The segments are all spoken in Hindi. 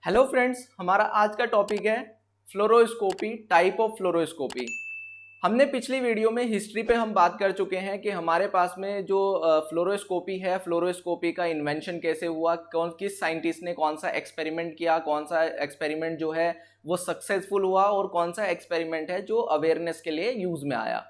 हेलो फ्रेंड्स, हमारा आज का टॉपिक है फ्लोरोस्कोपी, टाइप ऑफ फ्लोरोस्कोपी। हमने पिछली वीडियो में हिस्ट्री पे हम बात कर चुके हैं कि हमारे पास में जो फ्लोरोस्कोपी है, फ्लोरोस्कोपी का इन्वेंशन कैसे हुआ, किस साइंटिस्ट ने कौन सा एक्सपेरिमेंट किया, कौन सा एक्सपेरिमेंट जो है वो सक्सेसफुल हुआ और कौन सा एक्सपेरिमेंट है जो अवेयरनेस के लिए यूज में आया।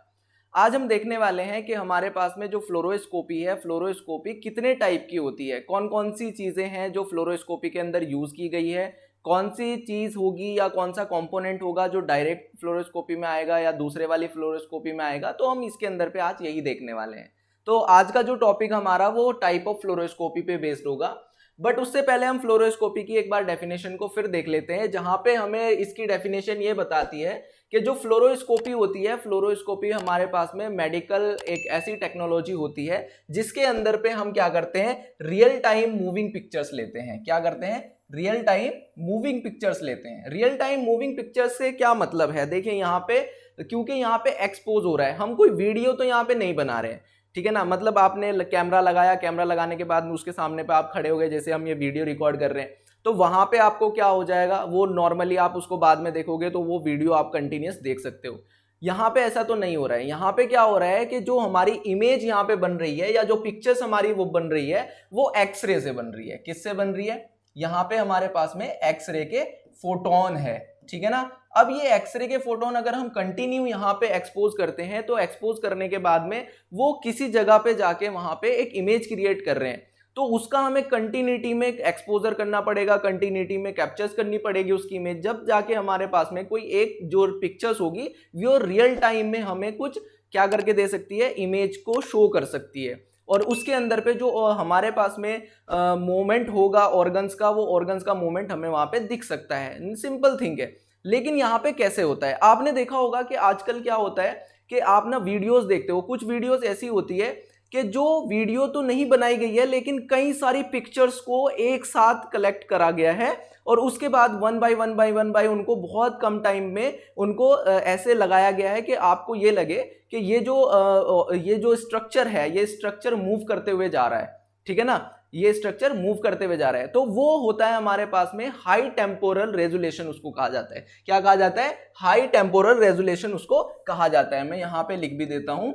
आज हम देखने वाले हैं कि हमारे पास में जो फ्लोरोस्कोपी है, फ्लोरोस्कोपी कितने टाइप की होती है, कौन कौन सी चीज़ें हैं जो फ्लोरोस्कोपी के अंदर यूज़ की गई है, कौन सी चीज़ होगी या कौन सा कंपोनेंट होगा जो डायरेक्ट फ्लोरोस्कोपी में आएगा या दूसरे वाली फ्लोरोस्कोपी में आएगा। तो हम इसके अंदर पे आज यही देखने वाले हैं। तो आज का जो टॉपिक हमारा वो टाइप ऑफ फ्लोरोस्कोपी पे बेस्ड होगा। बट उससे पहले हम फ्लोरोस्कोपी की एक बार डेफिनेशन को फिर देख लेते हैं, जहां पे हमें इसकी डेफिनेशन ये बताती है कि जो फ्लोरोस्कोपी होती है, फ्लोरोस्कोपी हमारे पास में मेडिकल एक ऐसी टेक्नोलॉजी होती है जिसके अंदर पे हम क्या करते हैं, रियल टाइम मूविंग पिक्चर्स लेते हैं। क्या करते हैं? रियल टाइम मूविंग पिक्चर्स लेते हैं। रियल टाइम मूविंग पिक्चर्स से क्या मतलब है? देखिए यहाँ पे, क्योंकि यहाँ पे एक्सपोज हो रहा है, हम कोई वीडियो तो यहाँ पे नहीं बना रहे हैं, ठीक है ना। मतलब आपने कैमरा लगाया, कैमरा लगाने के बाद उसके सामने पे आप खड़े हो गए, जैसे हम ये वीडियो रिकॉर्ड कर रहे हैं, तो वहां पे आपको क्या हो जाएगा, वो नॉर्मली आप उसको बाद में देखोगे तो वो वीडियो आप कंटिन्यूस देख सकते हो। यहाँ पे ऐसा तो नहीं हो रहा है। यहाँ पे क्या हो रहा है कि जो हमारी इमेज यहाँ पे बन रही है या जो पिक्चर्स हमारी वो बन रही है, वो एक्सरे से बन रही है। किससे बन रही है? यहाँ पे हमारे पास में एक्सरे के फोटोन है, ठीक है ना। अब ये एक्सरे के फोटोन अगर हम कंटिन्यू यहाँ पे एक्सपोज करते हैं, तो एक्सपोज करने के बाद में वो किसी जगह पे जाके वहां पे एक इमेज क्रिएट कर रहे हैं, तो उसका हमें कंटिन्यूटी में एक्सपोजर करना पड़ेगा, कंटिन्यूटी में कैप्चर्स करनी पड़ेगी उसकी इमेज, जब जाके हमारे पास में कोई एक जो पिक्चर्स होगी वो रियल टाइम में हमें कुछ क्या करके दे सकती है, इमेज को शो कर सकती है। और उसके अंदर पे जो हमारे पास में मूवमेंट होगा ऑर्गन्स का, वो ऑर्गन्स का मूवमेंट हमें वहां पे दिख सकता है। सिंपल थिंग है। लेकिन यहाँ पे कैसे होता है? आपने देखा होगा कि आजकल क्या होता है कि आप ना वीडियोस देखते हो, कुछ वीडियोस ऐसी होती है कि जो वीडियो तो नहीं बनाई गई है लेकिन कई सारी पिक्चर्स को एक साथ कलेक्ट करा गया है और उसके बाद वन बाय उनको बहुत कम टाइम में उनको ऐसे लगाया गया है कि आपको ये लगे कि ये जो स्ट्रक्चर है, ये स्ट्रक्चर मूव करते हुए जा रहा है, ठीक है ना। ये स्ट्रक्चर मूव करते हुए जा रहा है, तो वो होता है हमारे पास में हाई टेम्पोरल रेजुलेशन, उसको कहा जाता है। क्या कहा जाता है? हाई टेम्पोरल रेजुलेशन उसको कहा जाता है। मैं यहां पे लिख भी देता हूं,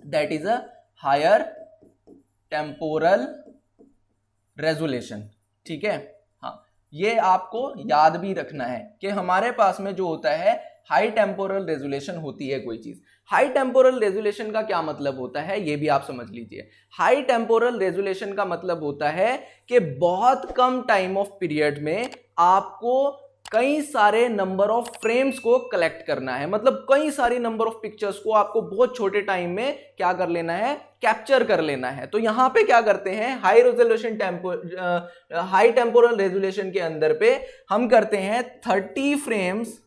that is a higher temporal resolution, ठीक है। हाँ, ये आपको याद भी रखना है कि हमारे पास में जो होता है हाई टेम्पोरल रेजुलेशन होती है कोई चीज। हाई टेम्पोरल रेजुलेशन का क्या मतलब होता है, ये भी आप समझ लीजिए। हाई टेम्पोरल रेजुलेशन का मतलब होता है कि बहुत कम टाइम ऑफ पीरियड में आपको कई सारे नंबर ऑफ फ्रेम्स को कलेक्ट करना है। मतलब कई सारी नंबर ऑफ पिक्चर्स को आपको बहुत छोटे टाइम में क्या कर लेना है, कैप्चर कर लेना है। तो यहां पे क्या करते हैं, हाई टेम्पोरल रेजुलेशन के अंदर पे हम करते हैं 30 फ्रेम्स,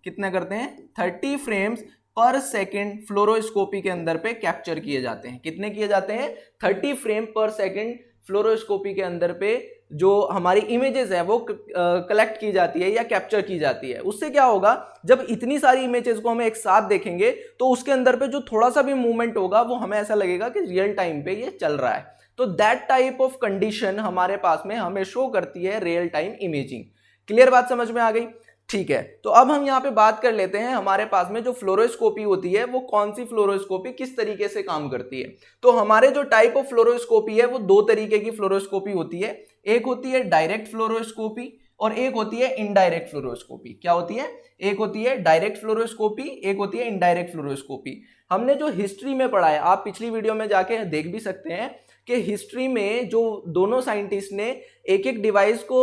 कितने करते हैं, 30 फ्रेम्स पर सेकेंड फ्लोरोस्कोपी के अंदर पे कैप्चर किए जाते हैं। कितने किए जाते हैं? 30 फ्रेम पर सेकेंड फ्लोरोस्कोपी के अंदर पे जो हमारी इमेजेस है वो कलेक्ट की जाती है या कैप्चर की जाती है। उससे क्या होगा, जब इतनी सारी इमेजेस को हम एक साथ देखेंगे तो उसके अंदर पे जो थोड़ा सा भी मूवमेंट होगा वो हमें ऐसा लगेगा कि रियल टाइम पे ये चल रहा है। तो दैट टाइप ऑफ कंडीशन हमारे पास में हमें शो करती है रियल टाइम इमेजिंग। क्लियर बात समझ में आ गई? ठीक है, तो अब हम यहाँ पे बात कर लेते हैं हमारे पास में जो फ्लोरोस्कोपी होती है वो कौन सी फ्लोरोस्कोपी किस तरीके से काम करती है। तो हमारे जो टाइप ऑफ फ्लोरोस्कोपी है वो दो तरीके की फ्लोरोस्कोपी होती है। एक होती है डायरेक्ट फ्लोरोस्कोपी और एक होती है इनडायरेक्ट फ्लोरोस्कोपी। क्या होती है? एक होती है डायरेक्ट फ्लोरोस्कोपी, एक होती है इनडायरेक्ट फ्लोरोस्कोपी। हमने जो हिस्ट्री में पढ़ा है, आप पिछली वीडियो में जाके देख भी सकते हैं कि हिस्ट्री में जो दोनों साइंटिस्ट ने एक एक डिवाइस को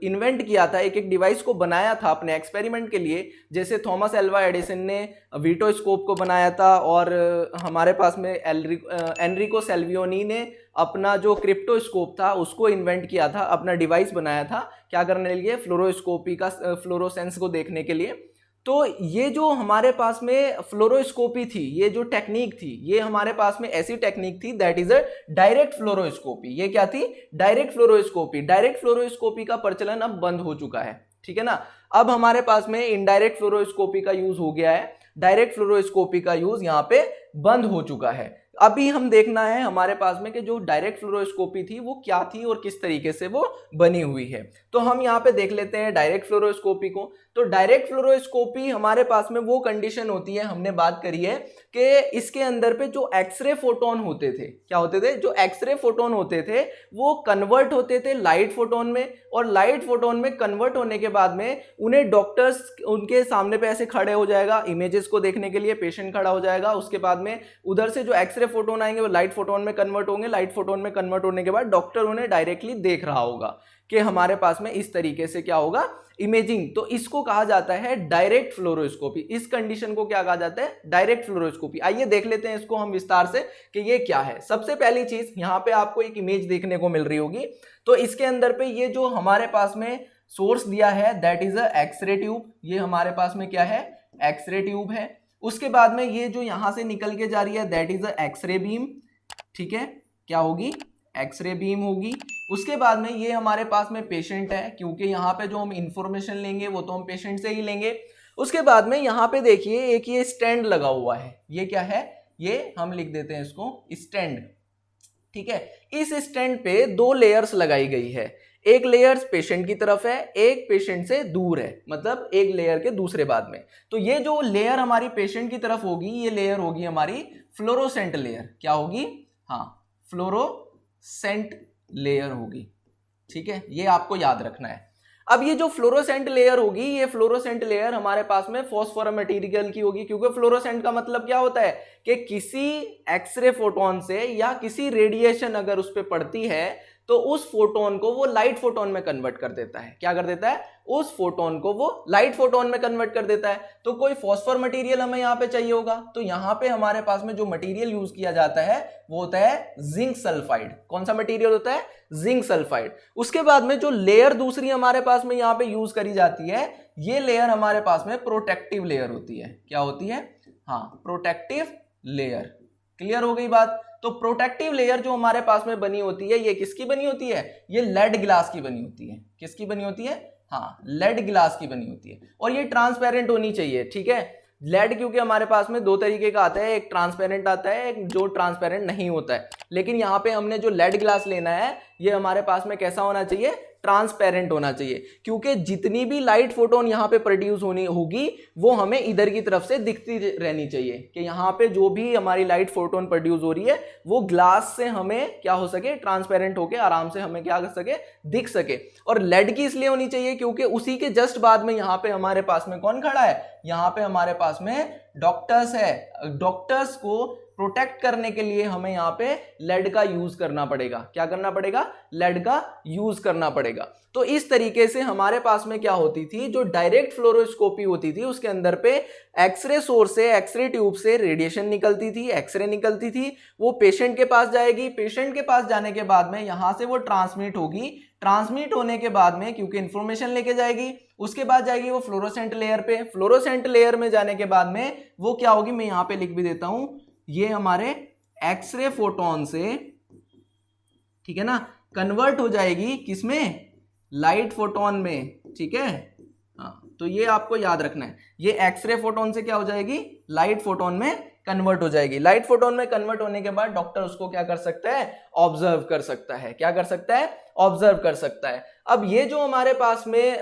इन्वेंट किया था, एक एक डिवाइस को बनाया था अपने एक्सपेरिमेंट के लिए। जैसे थॉमस एल्वा एडिसन ने वीटोस्कोप को बनाया था और हमारे पास में एनरिको सेल्वियोनी ने अपना जो क्रिप्टोस्कोप था उसको इन्वेंट किया था, अपना डिवाइस बनाया था क्या करने के लिए, फ्लोरोस्कोपी का फ्लोरोसेंस को देखने के लिए। तो ये जो हमारे पास में फ्लोरोस्कोपी थी, ये जो टेक्निक थी, ये हमारे पास में ऐसी टेक्निक थी that is a direct fluoroscopy. ये क्या थी? Direct fluoroscopy. डायरेक्ट फ्लोरोस्कोपी का प्रचलन अब बंद हो चुका है, ठीक है ना। अब हमारे पास में इनडायरेक्ट फ्लोरोस्कोपी का यूज हो गया है, डायरेक्ट फ्लोरोस्कोपी का यूज यहाँ पे बंद हो चुका है। अभी हम देखना है हमारे पास में कि जो डायरेक्ट फ्लोरोस्कोपी थी वो क्या थी और किस तरीके से वो बनी हुई है। तो हम यहाँ पे देख लेते हैं डायरेक्ट फ्लोरोस्कोपी को। तो डायरेक्ट फ्लोरोस्कोपी हमारे पास में वो कंडीशन होती है, हमने बात करी है कि इसके अंदर पे जो एक्सरे फोटोन होते थे, क्या होते थे, जो एक्सरे फोटोन होते थे वो कन्वर्ट होते थे लाइट फोटोन में, और लाइट फोटोन में कन्वर्ट होने के बाद में उन्हें डॉक्टर्स उनके सामने पे ऐसे खड़े हो जाएगा इमेजेस को देखने के लिए, पेशेंट खड़ा हो जाएगा, उसके बाद में उधर से जो एक्सरे फोटोन आएंगे वो लाइट फोटोन में कन्वर्ट होंगे, लाइट फोटोन में कन्वर्ट होने के बाद डॉक्टर उन्हें डायरेक्टली देख रहा होगा कि हमारे पास में इस तरीके से क्या होगा, इमेजिंग। तो इसको कहा जाता है डायरेक्ट फ्लोरोस्कोपी। इस कंडीशन को क्या कहा जाता है, डायरेक्ट फ्लोरोस्कोपी। आइए देख लेते हैं इसको हम विस्तार से कि ये क्या है। सबसे पहली चीज, यहां पे आपको एक इमेज देखने को मिल रही होगी, तो इसके अंदर पे ये जो हमारे पास में सोर्स दिया है that is a x-ray tube. ये हमारे पास में क्या है, एक्सरे ट्यूब है। उसके बाद में ये जो यहां से निकल के जा रही है that is a x-ray beam, ठीक है, क्या होगी, एक्सरे बीम होगी। उसके बाद में ये हमारे पास में पेशेंट है, क्योंकि यहाँ पे जो हम इंफॉर्मेशन लेंगे वो तो हम पेशेंट से ही लेंगे। उसके बाद में यहाँ पे देखिए एक ये स्टैंड लगा हुआ है, ये क्या है, ये हम लिख देते हैं इसको स्टैंड, ठीक है। इस स्टैंड पे दो लेयर्स लगाई गई है, एक लेयर पेशेंट की तरफ है, एक पेशेंट से दूर है, मतलब एक लेयर के दूसरे बाद में। तो ये जो लेयर हमारी पेशेंट की तरफ होगी ये लेयर होगी हमारी फ्लोरोसेंट लेयर, क्या होगी, हाँ, फ्लोरोसेंट लेयर होगी, ठीक है, ये आपको याद रखना है। अब ये जो फ्लोरोसेंट लेयर होगी, ये फ्लोरोसेंट लेयर हमारे पास में फॉस्फोरस मटेरियल की होगी, क्योंकि फ्लोरोसेंट का मतलब क्या होता है कि किसी एक्सरे फोटोन से या किसी रेडिएशन अगर उस पर पड़ती है तो उस फोटोन को वो लाइट फोटोन में कन्वर्ट कर देता है। क्या कर देता है, उस फोटोन को वो लाइट फोटोन में कन्वर्ट कर देता है। तो कोई फॉस्फोर मटेरियल हमें यहाँ पे चाहिए होगा, तो यहाँ पे हमारे पास में जो मटेरियल यूज किया जाता है वो होता है जिंक सल्फाइड। कौन सा मटेरियल होता है, जिंक सल्फाइड। उसके बाद में जो लेयर दूसरी हमारे पास में यहाँ पे यूज करी जाती है, ये लेयर हमारे पास में प्रोटेक्टिव लेयर होती है। क्या होती है, हाँ, प्रोटेक्टिव लेयर। क्लियर हो गई बात। तो प्रोटेक्टिव लेयर जो हमारे पास में बनी होती है, ये किसकी बनी होती है, ये लेड ग्लास की बनी होती है। किसकी बनी होती है, हाँ, लेड ग्लास की बनी होती है, और ये ट्रांसपेरेंट होनी चाहिए, ठीक है। लेड क्योंकि हमारे पास में दो तरीके का आता है, एक ट्रांसपेरेंट आता है, एक जो ट्रांसपेरेंट नहीं होता है। लेकिन यहाँ पे हमने जो लेड ग्लास लेना है ये हमारे पास में कैसा होना चाहिए, ट्रांसपेरेंट होना चाहिए, क्योंकि जितनी भी लाइट फोटोन यहाँ पे प्रोड्यूस होनी होगी वो हमें इधर की तरफ से दिखती रहनी चाहिए, कि यहाँ पे जो भी हमारी लाइट फोटोन प्रोड्यूस हो रही है वो ग्लास से हमें क्या हो सके, ट्रांसपेरेंट होके आराम से हमें क्या कर सके, दिख सके। और लेड की इसलिए होनी चाहिए क्योंकि उसी के जस्ट बाद में यहाँ पे हमारे पास में कौन खड़ा है, यहाँ पे हमारे पास में डॉक्टर्स है। डॉक्टर्स को प्रोटेक्ट करने के लिए हमें यहाँ पे लेड का यूज करना पड़ेगा। क्या करना पड़ेगा, लेड का यूज करना पड़ेगा। तो इस तरीके से हमारे पास में क्या होती थी, जो डायरेक्ट फ्लोरोस्कोपी होती थी उसके अंदर पे एक्सरे सोर्स से, एक्सरे ट्यूब से रेडिएशन निकलती थी, एक्सरे निकलती थी, वो पेशेंट के पास जाएगी। पेशेंट के पास जाने के बाद में यहां से वो ट्रांसमिट होगी। ट्रांसमिट होने के बाद में क्योंकि इंफॉर्मेशन लेके जाएगी, उसके बाद जाएगी वो फ्लोरोसेंट लेयर पे। फ्लोरोसेंट लेयर में जाने के बाद में वो क्या होगी, मैं यहां पे लिख भी देता हूं, ये हमारे एक्सरे फोटोन से, ठीक है ना, कन्वर्ट हो जाएगी किसमें, लाइट फोटोन में, ठीक है। हाँ, तो ये आपको याद रखना है, ये एक्सरे फोटोन से क्या हो जाएगी, लाइट फोटोन में कन्वर्ट हो जाएगी। लाइट फोटोन में कन्वर्ट होने के बाद डॉक्टर उसको क्या कर सकता है, ऑब्जर्व कर सकता है। क्या कर सकता है, ऑब्जर्व कर सकता है। अब ये जो हमारे पास में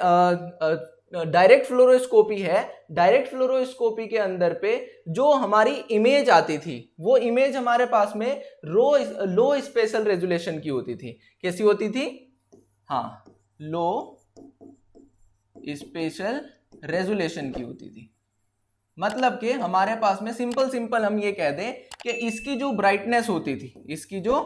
डायरेक्ट फ्लोरोस्कोपी है, डायरेक्ट फ्लोरोस्कोपी के अंदर पे जो हमारी इमेज आती थी वो इमेज हमारे पास में लो स्पेशल रेजोल्यूशन की होती थी। कैसी होती थी, हाँ, लो स्पेशल रेजोल्यूशन की होती थी। मतलब कि हमारे पास में सिंपल हम ये कह दें कि इसकी जो ब्राइटनेस होती थी, इसकी जो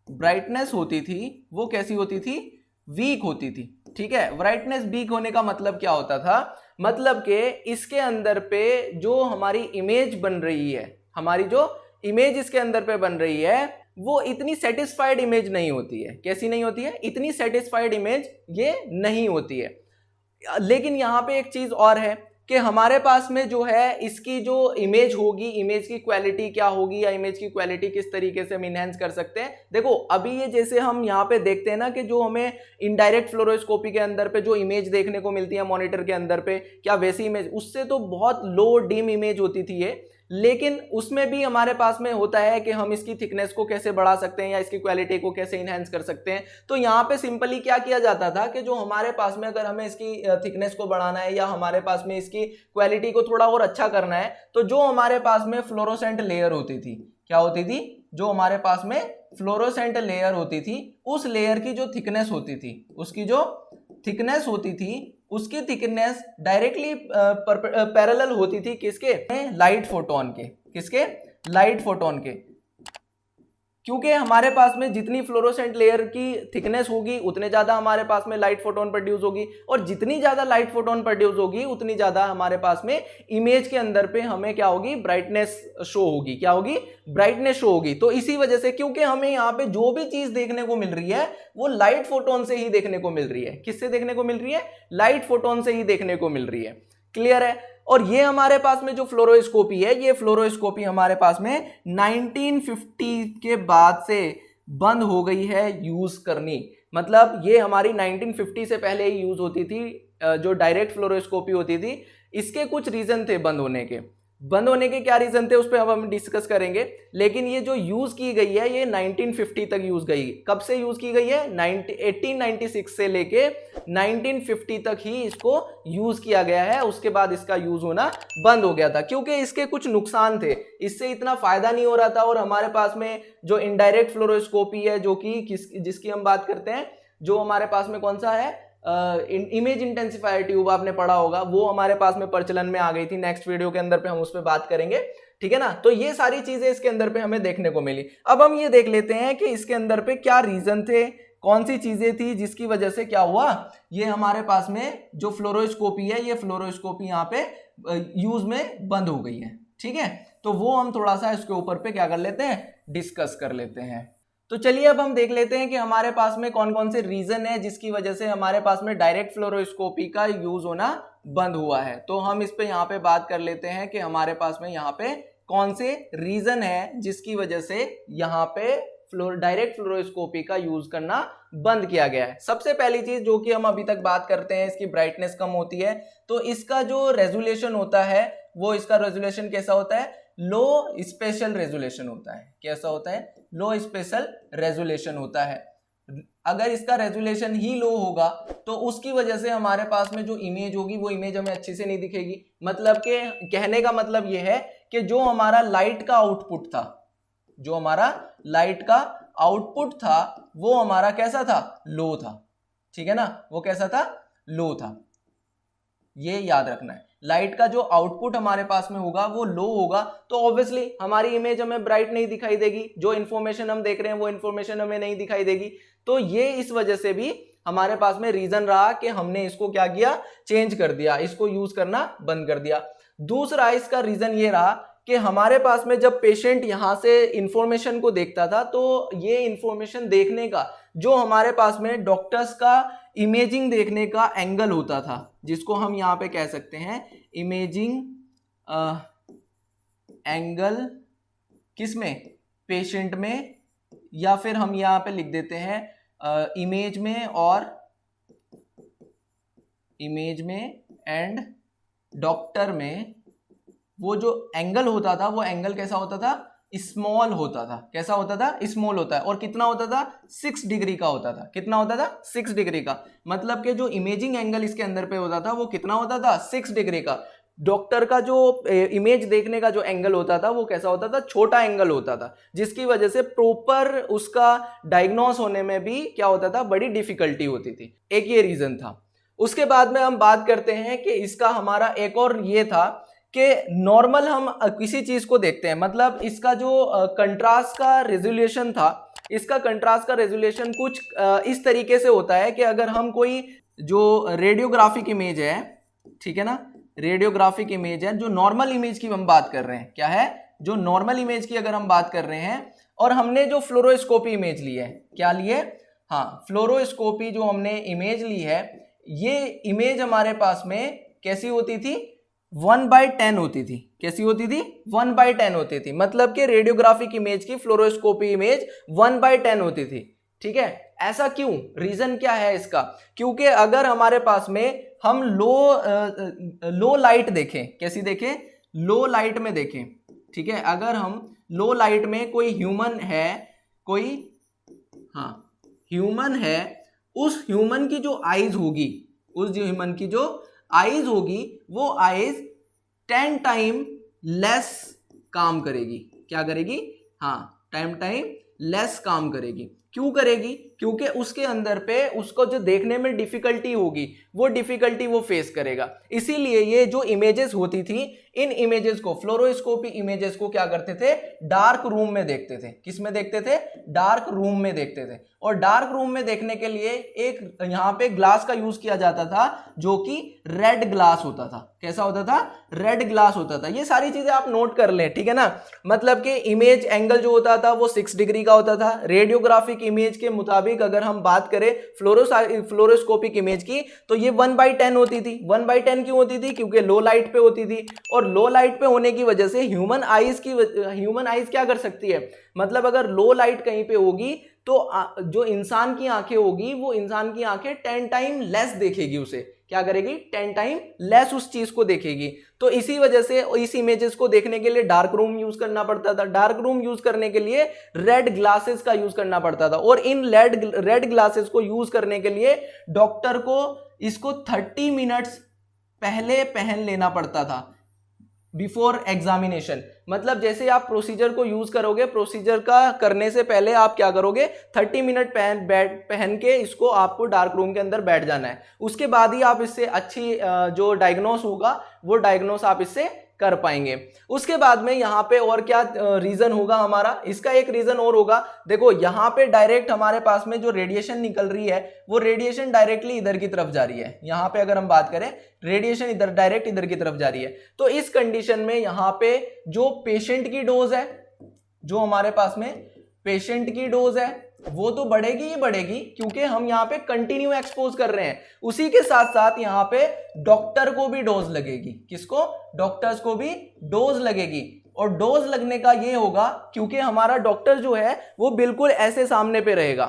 ब्राइटनेस होती थी वो कैसी होती थी, वीक होती थी, ठीक है। ब्राइटनेस वीक होने का मतलब क्या होता था, मतलब कि इसके अंदर पे जो हमारी इमेज बन रही है, हमारी जो इमेज इसके अंदर पे बन रही है वो इतनी सेटिस्फाइड इमेज नहीं होती है। कैसी नहीं होती है, इतनी सेटिस्फाइड इमेज ये नहीं होती है। लेकिन यहाँ पे एक चीज और है कि हमारे पास में जो है इसकी जो इमेज होगी, इमेज की क्वालिटी क्या होगी या इमेज की क्वालिटी किस तरीके से हम इनहेंस कर सकते हैं। देखो अभी ये जैसे हम यहाँ पे देखते हैं ना कि जो हमें इनडायरेक्ट फ्लोरोस्कोपी के अंदर पे जो इमेज देखने को मिलती है मॉनिटर के अंदर पे, क्या वैसी इमेज, उससे तो बहुत लो डिम इमेज होती थी ये। लेकिन उसमें भी हमारे पास में होता है कि हम इसकी थिकनेस को कैसे बढ़ा सकते हैं या इसकी क्वालिटी को कैसे इनहेंस कर सकते हैं। तो यहाँ पे सिंपली क्या किया जाता था कि जो हमारे पास में अगर हमें इसकी थिकनेस को बढ़ाना है या हमारे पास में इसकी क्वालिटी को थोड़ा और अच्छा करना है, तो जो हमारे पास में फ्लोरोसेंट लेयर होती थी, क्या होती थी, जो हमारे पास में फ्लोरोसेंट लेयर होती थी, उस लेयर की जो थिकनेस होती थी, उसकी जो थिकनेस होती थी, उसकी थिकनेस डायरेक्टली पैरेलल होती थी किसके, लाइट फोटोन के। किसके? लाइट फोटोन के। क्योंकि हमारे पास में जितनी फ्लोरोसेंट लेयर की थिकनेस होगी उतने ज्यादा हमारे पास में लाइट फोटोन प्रोड्यूस होगी, और जितनी ज्यादा लाइट फोटोन प्रोड्यूस होगी उतनी ज्यादा हमारे पास में इमेज के अंदर पे हमें क्या होगी, ब्राइटनेस शो होगी। क्या होगी? ब्राइटनेस शो होगी। तो इसी वजह से, क्योंकि हमें यहाँ पे जो भी चीज देखने को मिल रही है वो लाइट फोटोन से ही देखने को मिल रही है। किससे देखने को मिल रही है? लाइट फोटोन से ही देखने को मिल रही है। क्लियर है? और ये हमारे पास में जो फ्लोरोस्कोपी है, ये फ्लोरोस्कोपी हमारे पास में 1950 के बाद से बंद हो गई है यूज करनी। मतलब ये हमारी 1950 से पहले ही यूज होती थी, जो डायरेक्ट फ्लोरोस्कोपी होती थी। इसके कुछ रीजन थे बंद होने के। बंद होने के क्या रीजन थे उस पर अब हम डिस्कस करेंगे, लेकिन ये जो यूज की गई है ये 1950 तक यूज गई। कब से यूज की गई है? 1896 से लेके 1950 तक ही इसको यूज किया गया है। उसके बाद इसका यूज होना बंद हो गया था, क्योंकि इसके कुछ नुकसान थे, इससे इतना फायदा नहीं हो रहा था। और हमारे पास में जो इनडायरेक्ट फ्लोरोस्कोपी है, जो कि जिसकी हम बात करते हैं, जो हमारे पास में कौन सा है, इमेज इंटेंसिफायर ट्यूब आपने पढ़ा होगा, वो हमारे पास में प्रचलन में आ गई थी। नेक्स्ट वीडियो के अंदर पे हम उस पर बात करेंगे, ठीक है ना। तो ये सारी चीजें इसके अंदर पे हमें देखने को मिली। अब हम ये देख लेते हैं कि इसके अंदर पे क्या रीजन थे, कौन सी चीजें थी जिसकी वजह से क्या हुआ, ये हमारे पास में जो फ्लोरोस्कोपी है, ये फ्लोरोस्कोपी यहाँ पे यूज में बंद हो गई है। ठीक है, तो वो हम थोड़ा सा इसके ऊपर पे क्या कर लेते हैं, डिस्कस कर लेते हैं। तो चलिए अब हम देख लेते हैं कि हमारे पास में कौन कौन से रीजन है जिसकी वजह से हमारे पास में डायरेक्ट फ्लोरोस्कोपी का यूज होना बंद हुआ है। तो हम इस पे यहाँ पे बात कर लेते हैं कि हमारे पास में यहाँ पे कौन से रीजन है जिसकी वजह से यहाँ पे डायरेक्ट फ्लोरोस्कोपी का यूज करना बंद किया गया है। सबसे पहली चीज जो कि हम अभी तक बात करते हैं, इसकी ब्राइटनेस कम होती है, तो इसका जो रेजोल्यूशन होता है वो, इसका रेजोल्यूशन कैसा होता है, लो स्पेशल रेजोल्यूशन होता है। कैसा होता है? लो स्पेशल रेजोल्यूशन होता है। अगर इसका रेजोल्यूशन ही लो होगा तो उसकी वजह से हमारे पास में जो इमेज होगी वो इमेज हमें अच्छे से नहीं दिखेगी। मतलब के कहने का मतलब ये है कि जो हमारा लाइट का आउटपुट था, जो हमारा लाइट का आउटपुट था वो हमारा कैसा था, लो था। ठीक है ना, वो कैसा था, लो था। ये याद रखना है, लाइट का जो आउटपुट हमारे पास में होगा वो लो होगा, तो ऑब्वियसली हमारी इमेज हमें ब्राइट नहीं दिखाई देगी, जो इन्फॉर्मेशन हम देख रहे हैं वो इन्फॉर्मेशन हमें नहीं दिखाई देगी। तो ये इस वजह से भी हमारे पास में रीजन रहा कि हमने इसको क्या किया, चेंज कर दिया, इसको यूज करना बंद कर दिया। दूसरा इसका रीजन ये रहा कि हमारे पास में जब पेशेंट यहां से इंफॉर्मेशन को देखता था तो ये इंफॉर्मेशन देखने का जो हमारे पास में डॉक्टर्स का इमेजिंग देखने का एंगल होता था, जिसको हम यहाँ पे कह सकते हैं इमेजिंग एंगल, किसमें, पेशेंट में, या फिर हम यहाँ पे लिख देते हैं इमेज में, और इमेज में एंड डॉक्टर में, वो जो एंगल होता था वो एंगल कैसा होता था, स्मॉल होता था। कैसा होता था, स्मॉल होता है। और कितना होता था, 6 डिग्री का होता था। कितना होता था, 6 डिग्री का। मतलब कि जो इमेजिंग एंगल इसके अंदर पे होता था वो कितना होता था, 6 डिग्री का। डॉक्टर का जो इमेज देखने का जो एंगल होता था वो कैसा होता था, छोटा एंगल होता था, जिसकी वजह से प्रॉपर उसका डायग्नोस होने में भी क्या होता था, बड़ी डिफिकल्टी होती थी। एक ये रीजन था। उसके बाद में हम बात करते हैं कि इसका हमारा एक और ये था कि नॉर्मल हम किसी चीज को देखते हैं, मतलब इसका जो कंट्रास्ट का रेजोल्यूशन था, इसका कंट्रास्ट का रेजोल्यूशन कुछ इस तरीके से होता है कि अगर हम कोई जो रेडियोग्राफिक इमेज है, ठीक है ना, रेडियोग्राफिक इमेज है, जो नॉर्मल इमेज की हम बात कर रहे हैं, क्या है, जो नॉर्मल इमेज की अगर हम बात कर रहे हैं, और हमने जो फ्लोरोस्कोपी इमेज ली है, क्या लिए, हाँ, फ्लोरोस्कोपी जो हमने इमेज ली है, ये इमेज हमारे पास में कैसी होती थी, 1/10 होती थी। कैसी होती थी, 1/10 होती थी। मतलब कि रेडियोग्राफिक इमेज की फ्लोरोस्कोपी इमेज 1/10 होती थी। ठीक है, ऐसा क्यों, रीजन क्या है इसका, क्योंकि अगर हमारे पास में हम लो लाइट देखें, कैसी देखें, लो लाइट में देखें, ठीक है, अगर हम लो लाइट में कोई ह्यूमन है, कोई ह्यूमन है, उस ह्यूमन की जो आईज होगी, उस जो ह्यूमन की जो आईज होगी, वो आईज 10 टाइम लेस काम करेगी। क्या करेगी? टाइम लेस काम करेगी। क्यों करेगी? क्योंकि उसके अंदर पे उसको जो देखने में डिफिकल्टी होगी, वो डिफिकल्टी वो फेस करेगा। इसीलिए ये जो इमेजेस होती थी, इन इमेजेस को, फ्लोरोस्कोपी इमेजेस को क्या करते थे? डार्क रूम में देखते थे। किस में देखते थे? डार्क रूम में देखते थे। और डार्क रूम में देखने के लिए एक यहां पे ग्लास का यूज किया जाता था, जो कि रेड ग्लास होता था। कैसा होता था? रेड ग्लास होता था। ये सारी चीजें आप नोट कर लें, ठीक है ना। मतलब कि इमेज एंगल जो होता था वो 6 डिग्री का होता था। रेडियोग्राफिक इमेज के मुताबिक अगर हम बात करें फ्लोरोस्कोपिक इमेज की, तो ये 1/10 होती थी। 1/10 क्यों होती थी? क्योंकि लो लाइट पे होती थी, और लो लाइट पे होने की वजह से ह्यूमन आईज क्या कर सकती है? मतलब अगर लो लाइट कहीं पे होगी तो जो इंसान की आंखें होगी, वो इंसान की आंखें 10 टाइम लेस देखेगी। उसे क्या करेगी? 10 टाइम लेस उस चीज को देखेगी। तो इसी वजह से इस इमेजेस को देखने के लिए डार्क रूम यूज करना पड़ता था। डार्क रूम यूज करने के लिए रेड ग्लासेस का यूज करना पड़ता था, और इन रेड ग्लासेस को यूज करने के लिए डॉक्टर को इसको 30 मिनट्स पहले पहन लेना पड़ता था, बिफोर एग्जामिनेशन। मतलब जैसे आप प्रोसीजर को यूज करोगे, प्रोसीजर का करने से पहले आप क्या करोगे? 30 मिनट पहन के इसको आपको डार्क रूम के अंदर बैठ जाना है। उसके बाद ही आप इससे अच्छी जो डायग्नोस होगा, वो डायग्नोस आप इससे कर पाएंगे। उसके बाद में यहाँ पे और क्या रीजन होगा हमारा? इसका एक रीजन और होगा। देखो यहाँ पे डायरेक्ट हमारे पास में जो रेडिएशन निकल रही है, वो रेडिएशन डायरेक्टली इधर की तरफ जा रही है। यहाँ पे अगर हम बात करें, रेडिएशन इधर डायरेक्ट इधर की तरफ जा रही है। तो इस कंडीशन में यहाँ पे जो पेशेंट की डोज है, जो हमारे पास में पेशेंट की डोज है, वो तो बढ़ेगी ही बढ़ेगी, क्योंकि हम यहाँ पे कंटिन्यू एक्सपोज कर रहे हैं। उसी के साथ साथ यहाँ पे डॉक्टर को भी डोज लगेगी। किसको? डॉक्टर्स को भी डोज लगेगी। और डोज लगने का ये होगा क्योंकि हमारा डॉक्टर जो है वो बिल्कुल ऐसे सामने पे रहेगा,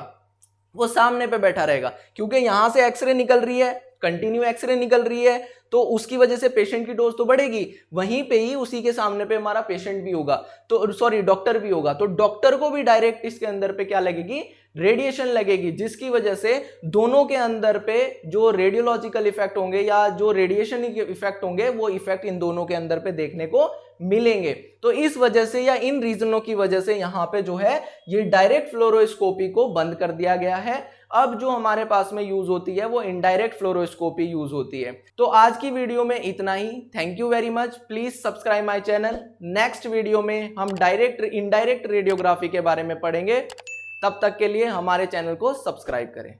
वो सामने पे बैठा रहेगा, क्योंकि यहां से एक्सरे निकल रही है, कंटिन्यू एक्सरे निकल रही है, तो उसकी वजह से पेशेंट की डोज तो बढ़ेगी। वहीं पे ही उसी के सामने पे हमारा पेशेंट भी होगा, तो सॉरी डॉक्टर भी होगा। तो डॉक्टर को भी डायरेक्ट इसके अंदर पे क्या लगेगी? रेडिएशन लगेगी, जिसकी वजह से दोनों के अंदर पे जो रेडियोलॉजिकल इफेक्ट होंगे या जो रेडिएशन इफेक्ट होंगे, वो इफेक्ट इन दोनों के अंदर पे देखने को मिलेंगे। तो इस वजह से या इन रीजनों की वजह से यहाँ पे जो है ये डायरेक्ट फ्लोरोस्कोपी को बंद कर दिया गया है। अब जो हमारे पास में यूज होती है वो इनडायरेक्ट फ्लोरोस्कोपी यूज होती है। तो आज की वीडियो में इतना ही। Thank you very much. Please subscribe my channel. Next video में हम डायरेक्ट इनडायरेक्ट रेडियोग्राफी के बारे में पढ़ेंगे। तब तक के लिए हमारे चैनल को सब्सक्राइब करें।